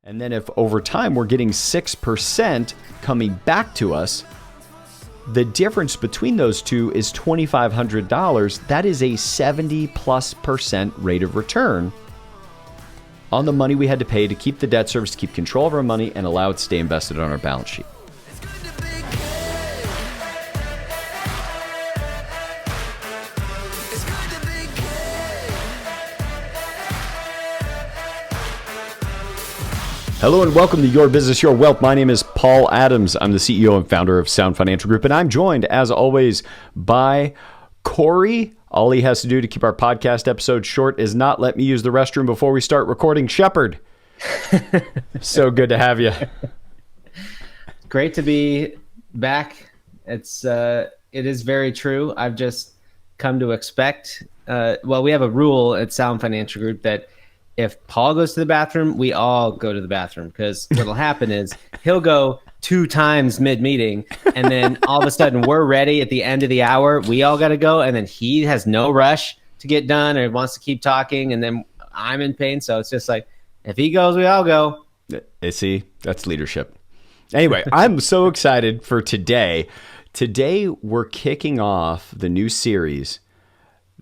And then if over time we're getting 6% coming back to us, the difference between those two is $2,500. That is a 70+% rate of return on the money we had to pay to keep the debt service, to keep control of our money, and allow it to stay invested on our balance sheet. Hello and welcome to Your Business, Your Wealth. My name is Paul Adams. I'm the CEO and founder of Sound Financial Group, and I'm joined, as always, by Cory. All he has to do to keep our podcast episode short is not let me use the restroom before we start recording. Shepherd, so good to have you. Great to be back. It is very true. I've just come to expect. We have a rule at Sound Financial Group that if Paul goes to the bathroom, we all go to the bathroom, because what'll happen is he'll go 2 times mid-meeting, and then all of a sudden we're ready at the end of the hour. We all got to go, and then he has no rush to get done or wants to keep talking, and then I'm in pain. So it's just like, if he goes, we all go. See, that's leadership. Anyway, I'm so excited for today. Today, we're kicking off the new series,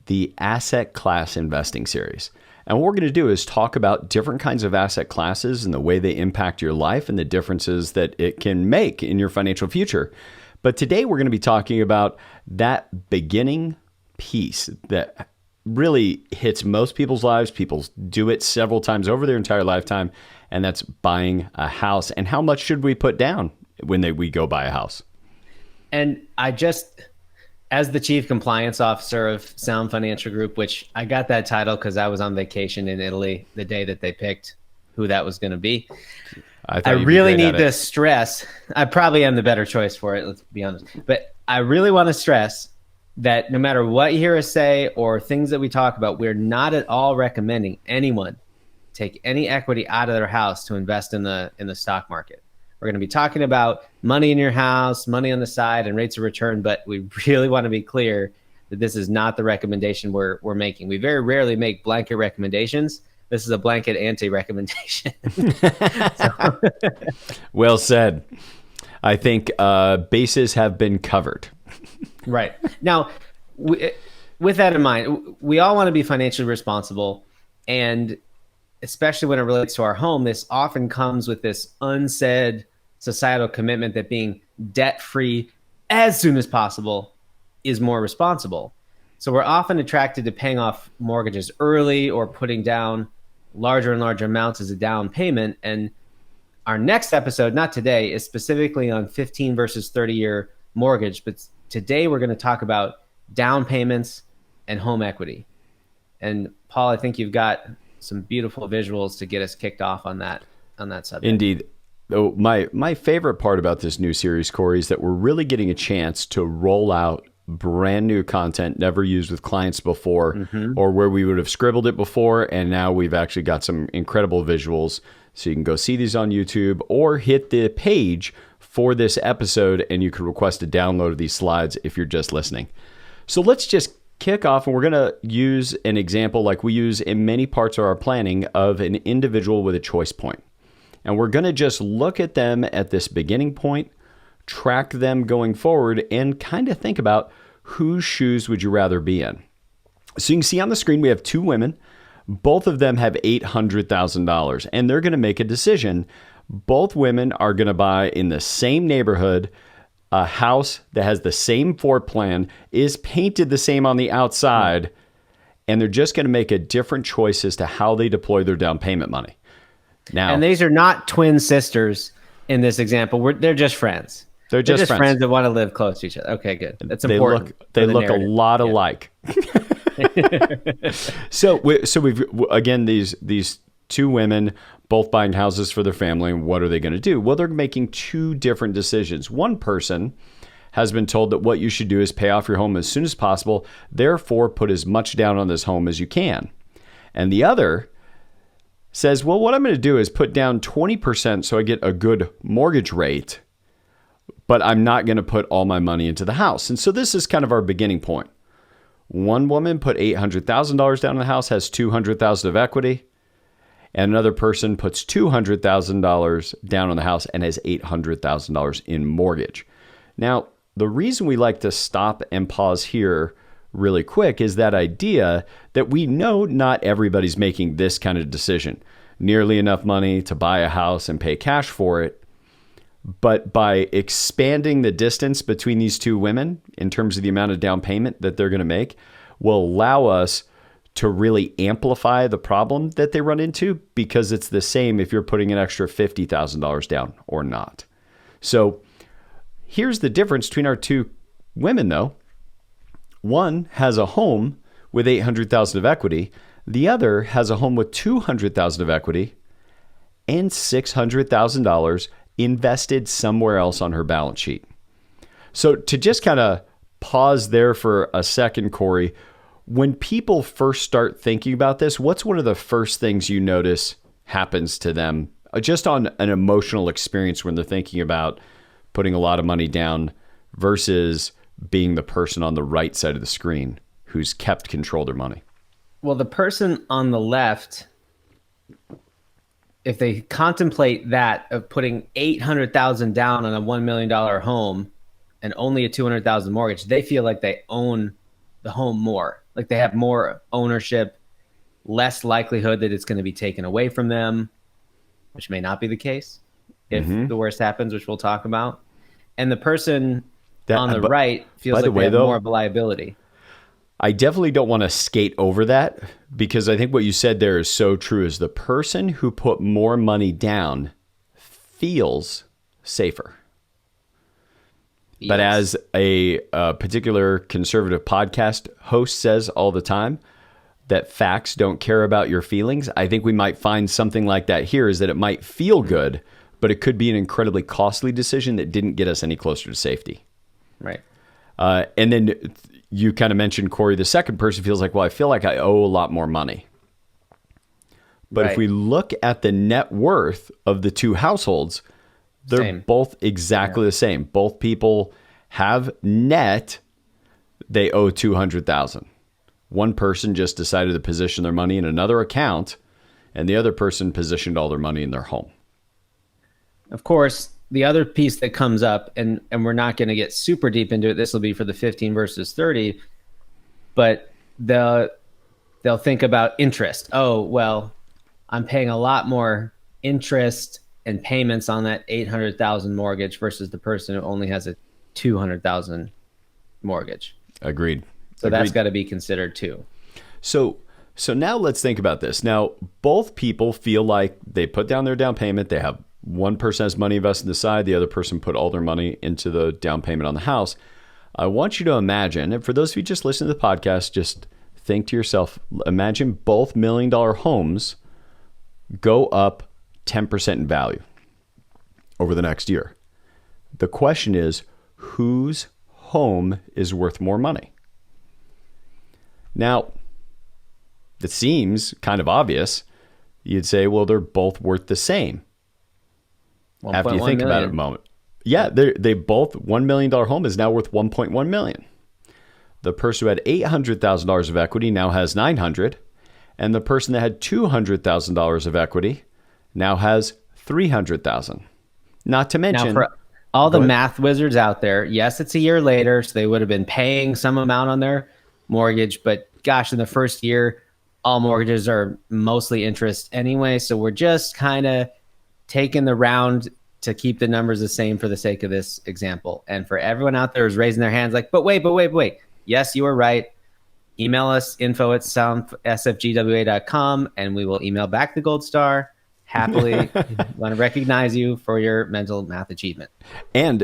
the Asset Class Investing Series. And what we're going to do is talk about different kinds of asset classes and the way they impact your life and the differences that it can make in your financial future. But today we're going to be talking about that beginning piece that really hits most people's lives. People do it several times over their entire lifetime, and that's buying a house. And how much should we put down when we go buy a house? And as the chief compliance officer of Sound Financial Group, which I got that title because I was on vacation in Italy the day that they picked who that was going to be. I really need to stress, I probably am the better choice for it, let's be honest. But I really want to stress that no matter what you hear us say or things that we talk about, we're not at all recommending anyone take any equity out of their house to invest in the stock market. We're going to be talking about money in your house, money on the side, and rates of return, but we really want to be clear that this is not the recommendation we're making. We very rarely make blanket recommendations. This is a blanket anti-recommendation. Well said. I think bases have been covered. Right. Now, with that in mind, we all want to be financially responsible, and especially when it relates to our home, this often comes with this unsaid societal commitment that being debt-free as soon as possible is more responsible. So we're often attracted to paying off mortgages early or putting down larger and larger amounts as a down payment. And our next episode, not today, is specifically on 15 versus 30-year mortgage. But today we're going to talk about down payments and home equity. And Paul, I think you've got some beautiful visuals to get us kicked off on that subject. Indeed. Oh, my favorite part about this new series, Cory, is that we're really getting a chance to roll out brand new content never used with clients before, or where we would have scribbled it before, and now we've actually got some incredible visuals. So you can go see these on YouTube or hit the page for this episode, and you can request a download of these slides if you're just listening. So let's just kick off, and we're going to use an example like we use in many parts of our planning of an individual with a choice point. And we're going to just look at them at this beginning point, track them going forward, and kind of think about whose shoes would you rather be in. So you can see on the screen we have 2 women. Both of them have $800,000, and they're going to make a decision. Both women are going to buy in the same neighborhood a house that has the same floor plan, is painted the same on the outside, and they're just going to make a different choice as to how they deploy their down payment money. Now, and these are not twin sisters in this example. They're just friends. They're just friends that want to live close to each other. Okay, good. That's important. They look a lot alike. So we've again these 2 women both buying houses for their family. And what are they going to do? Well, they're making 2 different decisions. One person has been told that what you should do is pay off your home as soon as possible. Therefore, put as much down on this home as you can. And the other says, well, what I'm going to do is put down 20% so I get a good mortgage rate, but I'm not going to put all my money into the house. And so this is kind of our beginning point. One woman put $800,000 down in the house, has $200,000 of equity. and another person puts $200,000 down on the house and has $800,000 in mortgage. Now, the reason we like to stop and pause here really quick is that idea that we know not everybody's making this kind of decision, nearly enough money to buy a house and pay cash for it. But by expanding the distance between these two women in terms of the amount of down payment that they're going to make will allow us to really amplify the problem that they run into, because it's the same if you're putting an extra $50,000 down or not. So here's the difference between our two women, though. One has a home with $800,000 of equity. The other has a home with $200,000 of equity and $600,000 invested somewhere else on her balance sheet. So to just kind of pause there for a second, Cory, when people first start thinking about this, what's one of the first things you notice happens to them just on an emotional experience when they're thinking about putting a lot of money down versus being the person on the right side of the screen who's kept control of their money? Well, the person on the left, if they contemplate that of putting $800,000 down on a $1 million home and only a $200,000 mortgage, they feel like they own the home more. Like they have more ownership, less likelihood that it's going to be taken away from them, which may not be the case if the worst happens, which we'll talk about. And the person on the right feels like they have more of a liability. I definitely don't want to skate over that, because I think what you said there is so true. Is the person who put more money down feels safer. Yes. But as a particular conservative podcast host says all the time, that facts don't care about your feelings. I think we might find something like that here, is that it might feel good, but it could be an incredibly costly decision that didn't get us any closer to safety. Right. And then you kind of mentioned, Cory, the second person feels like, well, I feel like I owe a lot more money. But if we look at the net worth of the two households, they're both exactly the same. Both people have net, they owe $200,000. One person just decided to position their money in another account, and the other person positioned all their money in their home. Of course, the other piece that comes up, and we're not going to get super deep into it, this will be for the 15 versus 30, but they'll think about interest. Oh, well, I'm paying a lot more interest and payments on that $800,000 mortgage versus the person who only has a $200,000 mortgage. Agreed. So that's got to be considered too. So now let's think about this. Now, both people feel like they put down their down payment. They have one person has money invested in the side. The other person put all their money into the down payment on the house. I want you to imagine, and for those of you just listening to the podcast, just think to yourself, imagine both $1 million homes go up 10% in value over the next year. The question is, whose home is worth more money? Now, it seems kind of obvious. You'd say, well, they're both worth the same. After you think about it a moment. Yeah, they both, $1 million home is now worth $1.1 million. The person who had $800,000 of equity now has $900,000, and the person that had $200,000 of equity now has $300,000. Not to mention, now for all the math wizards out there, yes, it's a year later, so they would have been paying some amount on their mortgage, but gosh, in the first year, all mortgages are mostly interest anyway, so we're just kind of taking the round to keep the numbers the same for the sake of this example. And for everyone out there who's raising their hands like, but wait. Yes, you were right. Email us info@sfgwa.com and we will email back the gold star. Happily want to recognize you for your mental math achievement. And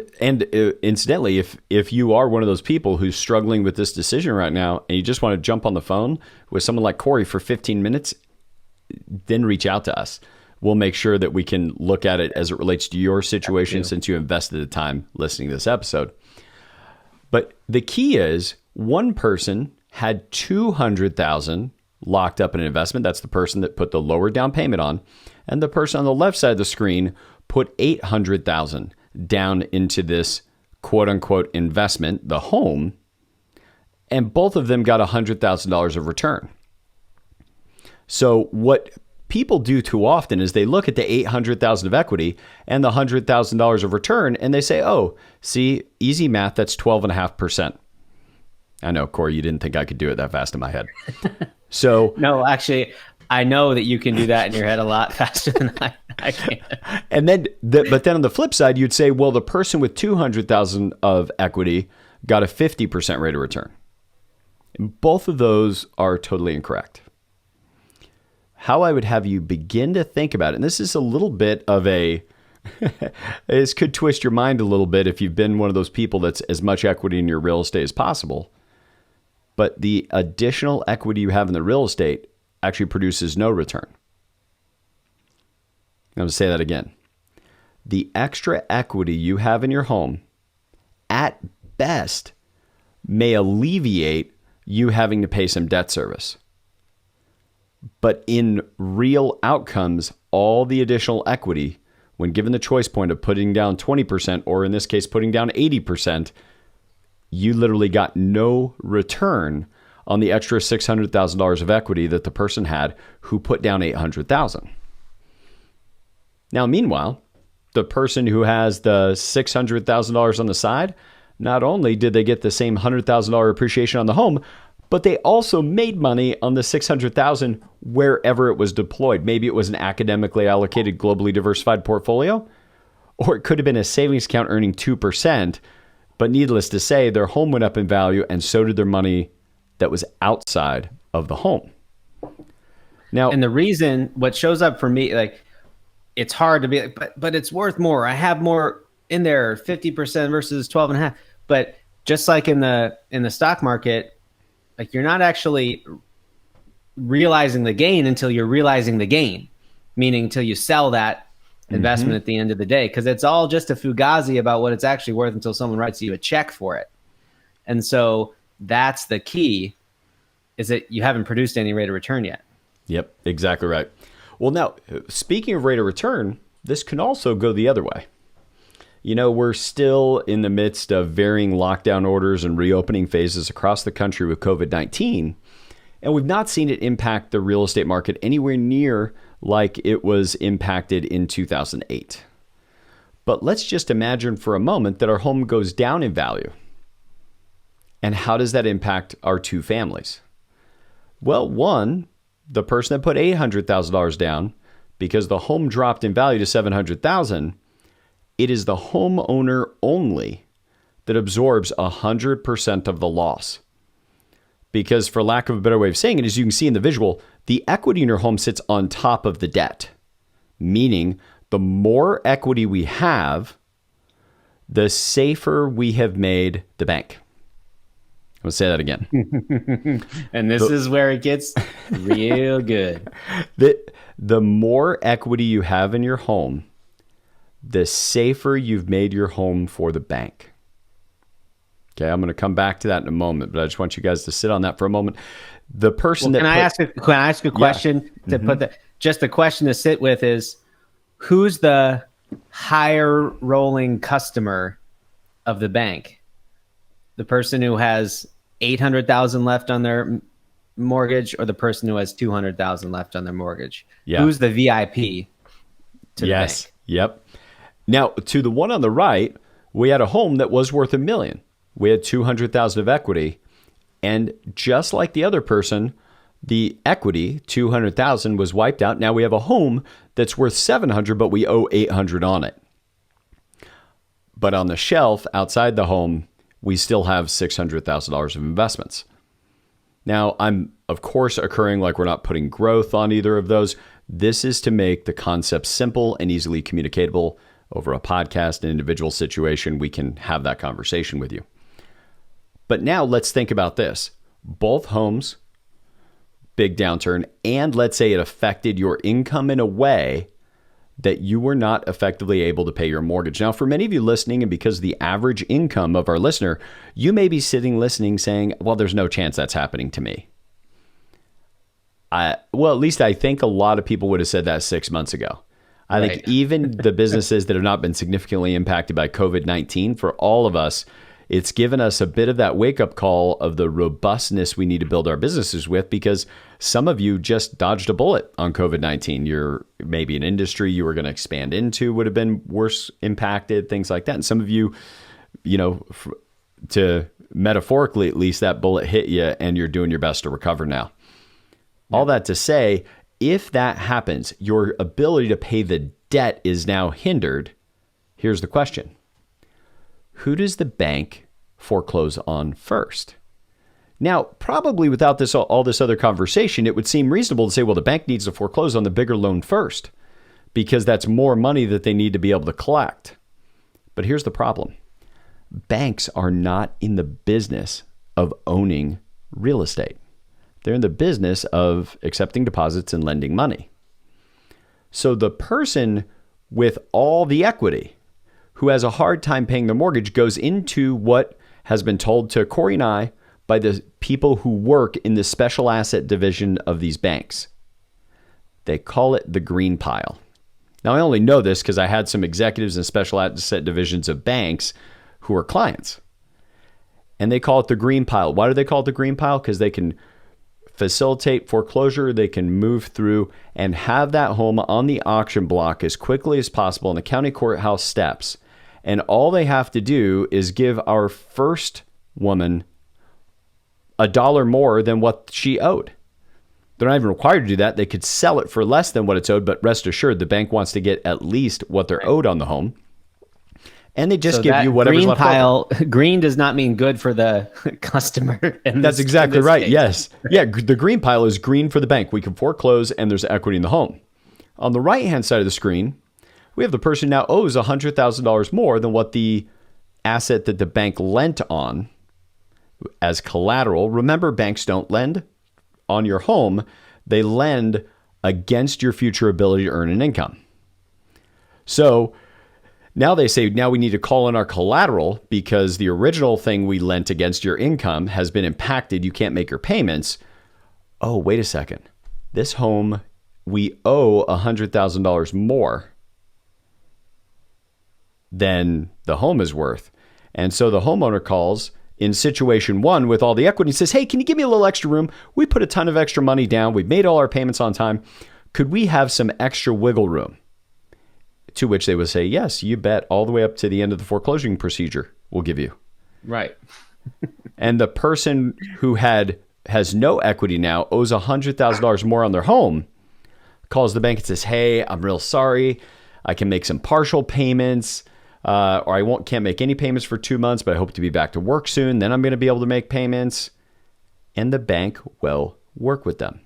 incidentally, if you are one of those people who's struggling with this decision right now and you just want to jump on the phone with someone like Cory for 15 minutes, then reach out to us. We'll make sure that we can look at it as it relates to your situation since you invested the time listening to this episode. But the key is one person had $200,000 locked up in an investment. That's the person that put the lower down payment on. And the person on the left side of the screen put $800,000 down into this quote unquote investment, the home. And both of them got $100,000 of return. So what people do too often is they look at the 800,000 of equity and the $100,000 of return and they say, oh, see, easy math, that's 12.5%. I know, Cory, you didn't think I could do it that fast in my head. So no, actually, I know that you can do that in your head a lot faster than I can. And then, but then on the flip side, you'd say, well, the person with 200,000 of equity got a 50% rate of return. And both of those are totally incorrect. How I would have you begin to think about it, and this is a little bit of a, this could twist your mind a little bit if you've been one of those people that's as much equity in your real estate as possible. But the additional equity you have in the real estate actually produces no return. I'm going to say that again. The extra equity you have in your home, at best, may alleviate you having to pay some debt service. But in real outcomes, all the additional equity, when given the choice point of putting down 20%, or in this case, putting down 80%, you literally got no return on the extra $600,000 of equity that the person had who put down $800,000. Now, meanwhile, the person who has the $600,000 on the side, not only did they get the same $100,000 appreciation on the home, but they also made money on the $600,000 wherever it was deployed. Maybe it was an academically allocated, globally diversified portfolio, or it could have been a savings account earning 2%. But needless to say, their home went up in value, and so did their money that was outside of the home. Now, and the reason what shows up for me, like, it's hard to be like, but it's worth more. I have more in there, 50% versus 12.5. But just like in the stock market, like, you're not actually realizing the gain until you're realizing the gain, meaning until you sell that investment at the end of the day, because it's all just a fugazi about what it's actually worth until someone writes you a check for it. And so that's the key, is that you haven't produced any rate of return yet. Yep, exactly right. Well, now, speaking of rate of return, this can also go the other way. You know, we're still in the midst of varying lockdown orders and reopening phases across the country with COVID-19, and we've not seen it impact the real estate market anywhere near like it was impacted in 2008. But let's just imagine for a moment that our home goes down in value. And how does that impact our two families? Well, one, the person that put $800,000 down, because the home dropped in value to $700,000, it is the homeowner only that absorbs 100% of the loss. Because, for lack of a better way of saying it, as you can see in the visual, the equity in your home sits on top of the debt. Meaning, the more equity we have, the safer we have made the bank. I'll say that again. And this is where it gets real good. The more equity you have in your home, the safer you've made your home for the bank. Okay, I'm going to come back to that in a moment, but I just want you guys to sit on that for a moment. The person Can I ask a question to put the question to sit with is, who's the higher rolling customer of the bank? The person who has $800,000 left on their mortgage, or the person who has $200,000 left on their mortgage? Yeah. Who's the VIP to the bank? Yep. Now, to the one on the right, we had a home that was worth $1 million. We had $200,000 of equity, and just like the other person, the equity, $200,000, was wiped out. Now we have a home that's worth $700,000, but we owe $800,000 on it. But on the shelf outside the home, we still have $600,000 of investments. Now, I'm, of course, occurring like we're not putting growth on either of those. This is to make the concept simple and easily communicatable. Over a podcast, an individual situation, we can have that conversation with you. But now let's think about this. Both homes, big downturn, and let's say it affected your income in a way that you were not effectively able to pay your mortgage. Now, for many of you listening, and because of the average income of our listener, you may be sitting listening saying, well, there's no chance that's happening to me. Well, at least I think a lot of people would have said that 6 months ago. I think even the businesses that have not been significantly impacted by COVID-19, for all of us, it's given us a bit of that wake-up call of the robustness we need to build our businesses with, because some of you just dodged a bullet on COVID-19. You're maybe an industry you were going to expand into would have been worse impacted, things like that. And some of you, to metaphorically at least, that bullet hit you and you're doing your best to recover now. Yeah. All that to say, if that happens, your ability to pay the debt is now hindered. Here's the question. Who does the bank foreclose on first? Now, probably without all this other conversation, it would seem reasonable to say, well, the bank needs to foreclose on the bigger loan first, because that's more money that they need to be able to collect. But here's the problem. Banks are not in the business of owning real estate. They're in the business of accepting deposits and lending money. So the person with all the equity who has a hard time paying the mortgage goes into what has been told to Cory and I by the people who work in the special asset division of these banks. They call it the green pile. Now, I only know this because I had some executives in special asset divisions of banks who are clients. And they call it the green pile. Why do they call it the green pile? Because they can facilitate foreclosure, they can move through and have that home on the auction block as quickly as possible on the county courthouse steps. And all they have to do is give our first woman $1 more than what she owed. They're not even required to do that. They could sell it for less than what it's owed, but rest assured, the bank wants to get at least what they're owed on the home. And they just give you whatever's left over. Green does not mean good for the customer. That's exactly right. Case. Yes. Yeah. The green pile is green for the bank. We can foreclose and there's equity in the home. On the right-hand side of the screen, we have the person now owes $100,000 more than what the asset that the bank lent on as collateral. Remember, banks don't lend on your home. They lend against your future ability to earn an income. So now they say, now we need to call in our collateral because the original thing we lent against your income has been impacted. You can't make your payments. Oh, wait a second. This home, we owe $100,000 more than the home is worth. And so the homeowner calls in situation one with all the equity and says, hey, can you give me a little extra room? We put a ton of extra money down. We've made all our payments on time. Could we have some extra wiggle room? To which they would say, yes, you bet, all the way up to the end of the foreclosing procedure we'll give you. Right. And the person who has no equity now, owes $100,000 more on their home, calls the bank and says, hey, I'm real sorry. I can make some partial payments, or I can't make any payments for 2 months, but I hope to be back to work soon. Then I'm going to be able to make payments. And the bank will work with them.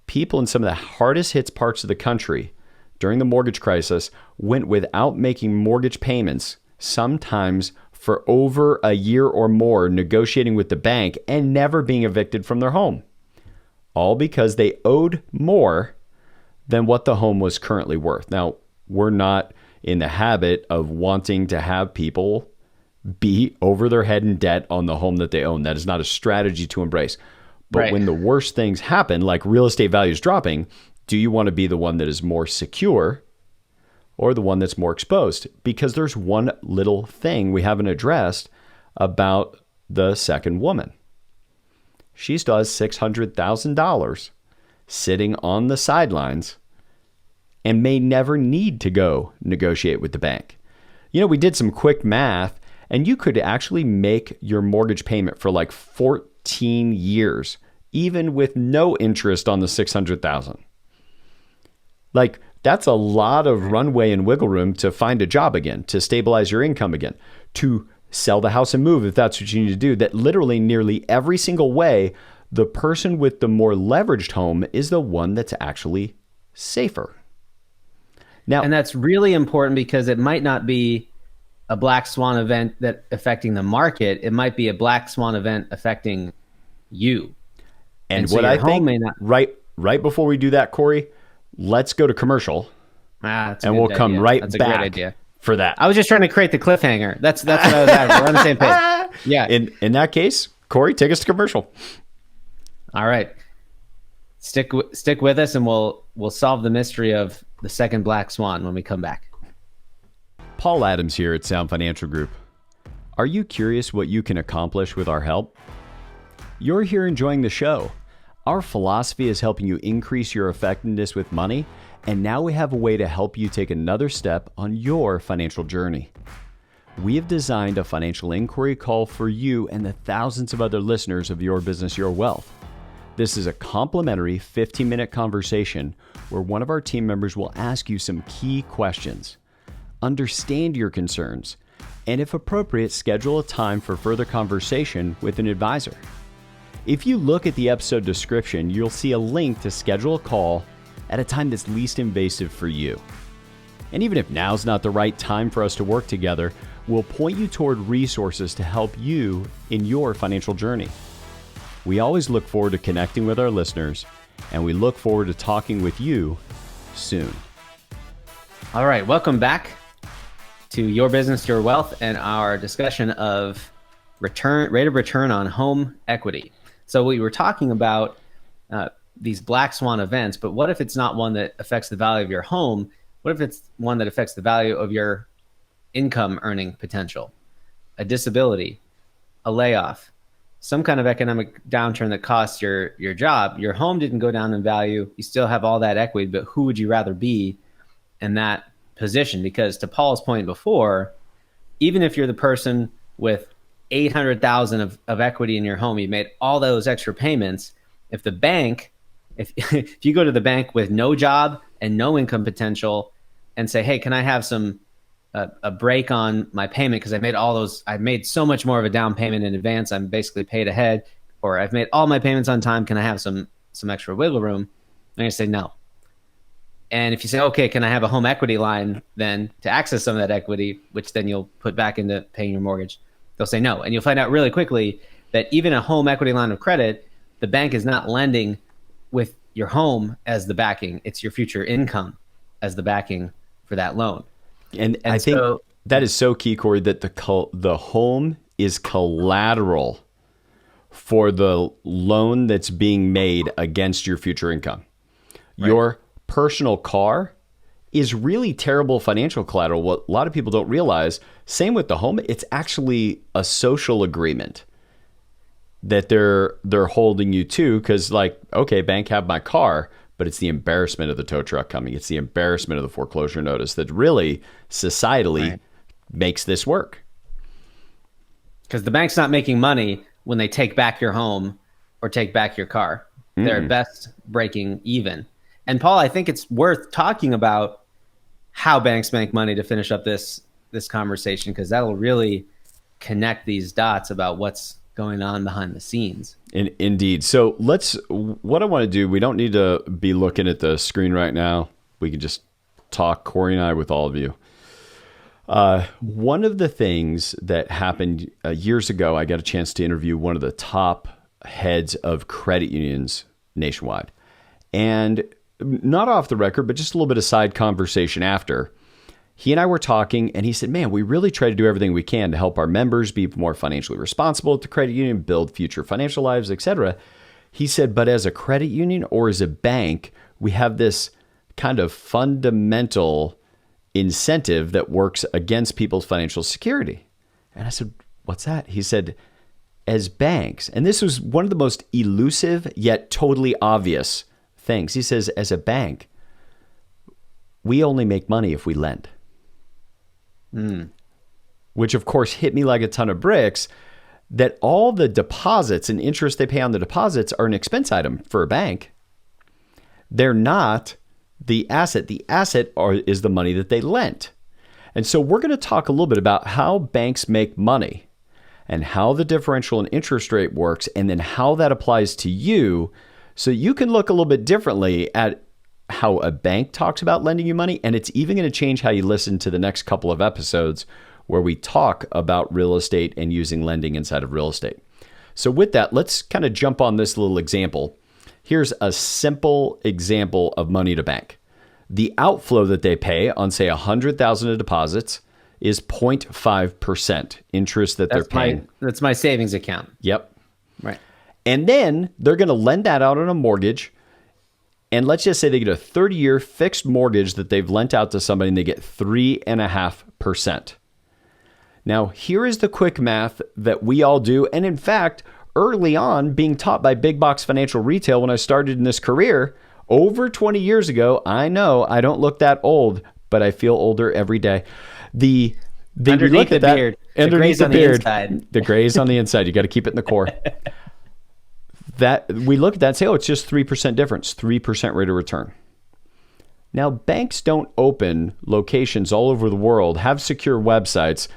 People in some of the hardest hit parts of the country during the mortgage crisis went without making mortgage payments, sometimes for over a year or more, negotiating with the bank and never being evicted from their home. All because they owed more than what the home was currently worth. Now, we're not in the habit of wanting to have people be over their head in debt on the home that they own. That is not a strategy to embrace. But right. When the worst things happen, like real estate values dropping, do you want to be the one that is more secure or the one that's more exposed? Because there's one little thing we haven't addressed about the second woman. She still has $600,000 sitting on the sidelines and may never need to go negotiate with the bank. You know, we did some quick math, and you could actually make your mortgage payment for like 14 years, even with no interest on the $600,000. Like, that's a lot of runway and wiggle room to find a job again, to stabilize your income again, to sell the house and move if that's what you need to do. That literally nearly every single way, the person with the more leveraged home is the one that's actually safer. Now, and that's really important because it might not be a black swan event that affecting the market. It might be a black swan event affecting you. And so what I think right before we do that, Cory, let's go to commercial, and we'll come right back for that. I was just trying to create the cliffhanger. That's what I was at. We're on the same page. Yeah. In that case, Cory, take us to commercial. All right. Stick with us, and we'll solve the mystery of the second black swan when we come back. Paul Adams here at Sound Financial Group. Are you curious what you can accomplish with our help? You're here enjoying the show. Our philosophy is helping you increase your effectiveness with money, and now we have a way to help you take another step on your financial journey. We have designed a financial inquiry call for you and the thousands of other listeners of Your Business, Your Wealth. This is a complimentary 15-minute conversation where one of our team members will ask you some key questions, understand your concerns, and if appropriate, schedule a time for further conversation with an advisor. If you look at the episode description, you'll see a link to schedule a call at a time that's least invasive for you. And even if now's not the right time for us to work together, we'll point you toward resources to help you in your financial journey. We always look forward to connecting with our listeners, and we look forward to talking with you soon. All right, welcome back to Your Business, Your Wealth, and our discussion of rate of return on home equity. So we were talking about these black swan events, but what if it's not one that affects the value of your home? What if it's one that affects the value of your income earning potential, a disability, a layoff, some kind of economic downturn that costs your job? Your home didn't go down in value. You still have all that equity, but who would you rather be in that position? Because to Paul's point before, even if you're the person with 800,000 of equity in your home, you made all those extra payments. If the bank, if you go to the bank with no job and no income potential and say, hey, can I have a break on my payment because I made so much more of a down payment in advance, I'm basically paid ahead, or I've made all my payments on time, can I have some extra wiggle room? They're going to say no. And if you say, okay, can I have a home equity line then to access some of that equity, which then you'll put back into paying your mortgage, they'll say no. And you'll find out really quickly that even a home equity line of credit, the bank is not lending with your home as the backing. It's your future income as the backing for that loan. And I think that is so key, Cory, that the home is collateral for the loan that's being made against your future income. Right. Your personal car is really terrible financial collateral. What a lot of people don't realize, same with the home, it's actually a social agreement that they're holding you to, because like, okay, bank, have my car, but it's the embarrassment of the tow truck coming. It's the embarrassment of the foreclosure notice that really societally makes this work. Because the bank's not making money when they take back your home or take back your car. They're at best breaking even. And Paul, I think it's worth talking about how banks make money to finish up this conversation, because that'll really connect these dots about what's going on behind the scenes. Indeed. So what I want to do, we don't need to be looking at the screen right now. We can just talk, Cory and I, with all of you. One of the things that happened years ago, I got a chance to interview one of the top heads of credit unions nationwide. And not off the record, but just a little bit of side conversation after. He and I were talking, and he said, man, we really try to do everything we can to help our members be more financially responsible at the credit union, build future financial lives, etc. He said, but as a credit union or as a bank, we have this kind of fundamental incentive that works against people's financial security. And I said, what's that? He said, as banks, and this was one of the most elusive yet totally obvious things. He says, as a bank, we only make money if we lend. Which of course hit me like a ton of bricks, that all the deposits and interest they pay on the deposits are an expense item for a bank. They're not the asset. The asset is the money that they lent. And so we're going to talk a little bit about how banks make money and how the differential in interest rate works, and then how that applies to you, so you can look a little bit differently at how a bank talks about lending you money. And it's even going to change how you listen to the next couple of episodes where we talk about real estate and using lending inside of real estate. So with that, let's kind of jump on this little example. Here's a simple example of money to bank. The outflow that they pay on, say, 100,000 of deposits is 0.5% interest that they're paying. That's my savings account. Yep. Right. And then they're going to lend that out on a mortgage. And let's just say they get a 30-year fixed mortgage that they've lent out to somebody, and they get 3.5%. Now, here is the quick math that we all do. And in fact, early on, being taught by big box financial retail when I started in this career over 20 years ago, I know I don't look that old, but I feel older every day. Underneath the beard. The grays on the inside. The grays on the inside. You got to keep it in the core. That we look at that and say, oh, it's just 3% difference, 3% rate of return. Now, banks don't open locations all over the world, have secure websites,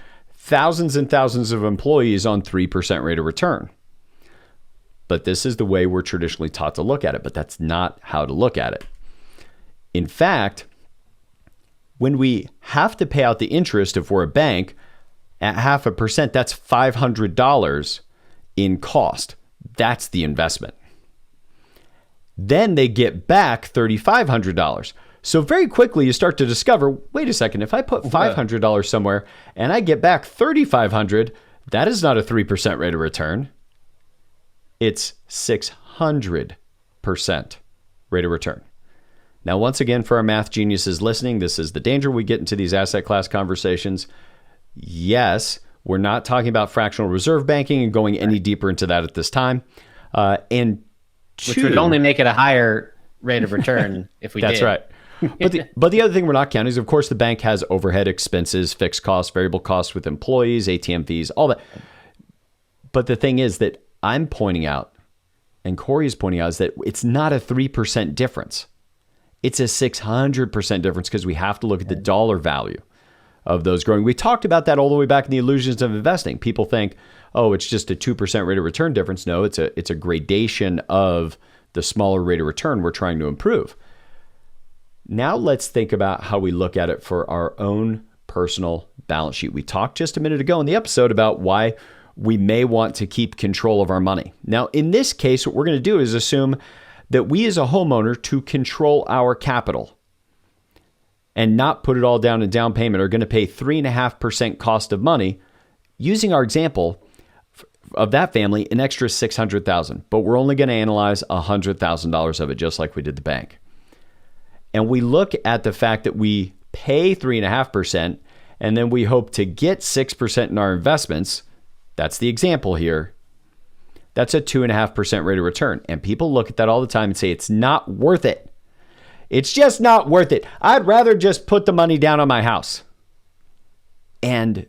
thousands and thousands of employees on 3% rate of return. But this is the way we're traditionally taught to look at it, but that's not how to look at it. In fact, when we have to pay out the interest, if we're a bank, at 0.5%, that's $500 in cost. That's the investment. Then they get back $3,500. So very quickly you start to discover, wait a second, if I put $500 somewhere and I get back $3,500, that is not a 3% rate of return. It's 600% rate of return. Now, once again, for our math geniuses listening, this is the danger we get into these asset class conversations. Yes, we're not talking about fractional reserve banking and going any deeper into that at this time. Which would only make it a higher rate of return if we did. That's right. But the other thing we're not counting is, of course, the bank has overhead expenses, fixed costs, variable costs with employees, ATM fees, all that. But the thing is that I'm pointing out, and Cory is pointing out, is that it's not a 3% difference. It's a 600% difference because we have to look at the dollar value of those growing. We talked about that all the way back in the illusions of investing. People think, oh, it's just a 2% rate of return difference. No, it's a gradation of the smaller rate of return we're trying to improve. Now let's think about how we look at it for our own personal balance sheet. We talked just a minute ago in the episode about why we may want to keep control of our money. Now, in this case, what we're going to do is assume that we as a homeowner to control our capital and not put it all down in down payment are going to pay 3.5% cost of money. Using our example of that family, an extra $600,000, but we're only going to analyze $100,000 of it, just like we did the bank. And we look at the fact that we pay 3.5% and then we hope to get 6% in our investments. That's the example here. That's a 2.5% rate of return. And people look at that all the time and say, it's not worth it. It's just not worth it. I'd rather just put the money down on my house. And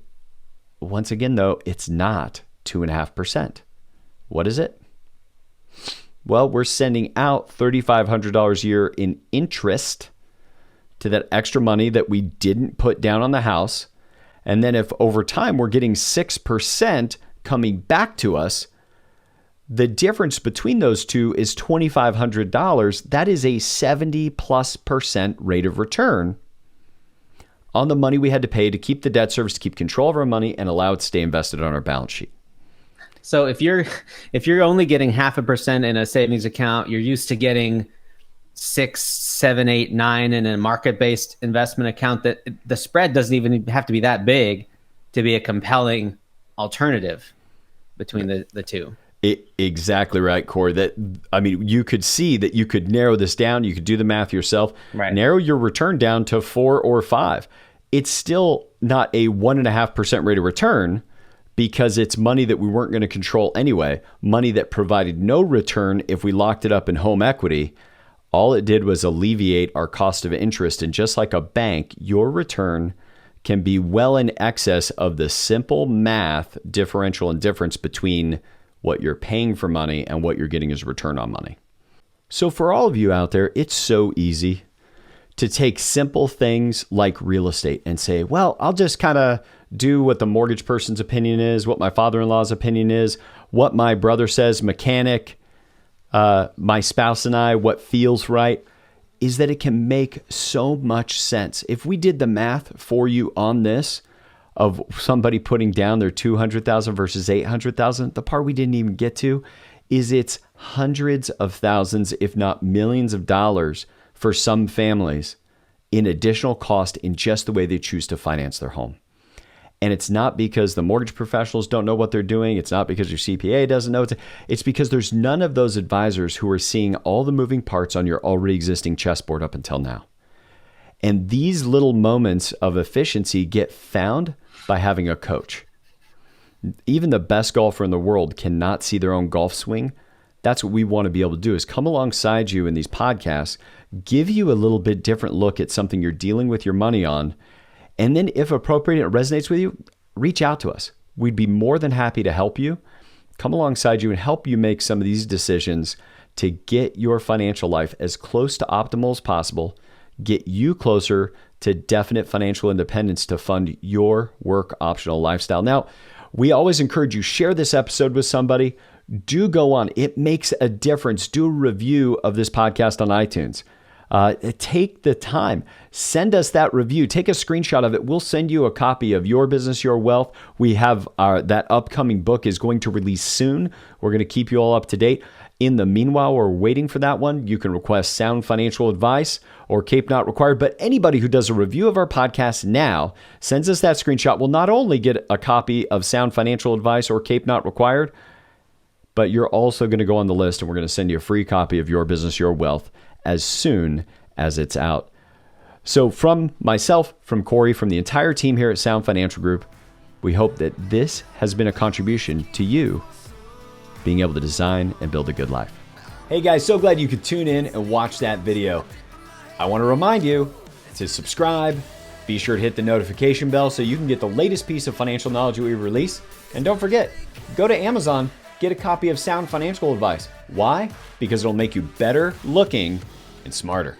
once again, though, it's not 2.5%. What is it? Well, we're sending out $3,500 a year in interest to that extra money that we didn't put down on the house. And then if over time we're getting 6% coming back to us, the difference between those two is $2,500. That is a 70+% rate of return on the money we had to pay to keep the debt service, to keep control of our money and allow it to stay invested on our balance sheet. So if you're only getting 0.5% in a savings account, you're used to getting 6, 7, 8, 9 in a market-based investment account, that the spread doesn't even have to be that big to be a compelling alternative between the two. Exactly right, Cory. You could see that you could narrow this down. You could do the math yourself. Right. Narrow your return down to 4 or 5. It's still not a 1.5% rate of return because it's money that we weren't going to control anyway. Money that provided no return if we locked it up in home equity. All it did was alleviate our cost of interest. And just like a bank, your return can be well in excess of the simple math differential and difference between what you're paying for money and what you're getting as return on money. So for all of you out there, it's so easy to take simple things like real estate and say, well, I'll just kind of do what the mortgage person's opinion is, what my father-in-law's opinion is, what my brother says, mechanic, my spouse and I, what feels right, is that it can make so much sense. If we did the math for you on this, of somebody putting down their $200,000 versus $800,000, the part we didn't even get to is it's hundreds of thousands, if not millions of dollars for some families in additional cost in just the way they choose to finance their home. And it's not because the mortgage professionals don't know what they're doing. It's not because your CPA doesn't know. It's because there's none of those advisors who are seeing all the moving parts on your already existing chessboard up until now. And these little moments of efficiency get found by having a coach. Even the best golfer in the world cannot see their own golf swing. That's what we want to be able to do, is come alongside you in these podcasts, give you a little bit different look at something you're dealing with your money on. And then if appropriate, it resonates with you, reach out to us. We'd be more than happy to help you, come alongside you and help you make some of these decisions to get your financial life as close to optimal as possible, get you closer to definite financial independence to fund your work optional lifestyle. Now, we always encourage you, share this episode with somebody. Do go on. It makes a difference. Do a review of this podcast on iTunes. Take the time. Send us that review. Take a screenshot of it. We'll send you a copy of Your Business, Your Wealth. We have that upcoming book is going to release soon. We're going to keep you all up to date. In the meanwhile, we're waiting for that one. You can request Sound Financial Advice or Cape Not Required. But anybody who does a review of our podcast now, sends us that screenshot, will not only get a copy of Sound Financial Advice or Cape Not Required, but you're also going to go on the list and we're going to send you a free copy of Your Business, Your Wealth as soon as it's out. So from myself, from Cory, from the entire team here at Sound Financial Group, we hope that this has been a contribution to you being able to design and build a good life. Hey guys, so glad you could tune in and watch that video. I want to remind you to subscribe, be sure to hit the notification bell so you can get the latest piece of financial knowledge we release. And don't forget, go to Amazon, get a copy of Sound Financial Advice. Why? Because it'll make you better looking and smarter.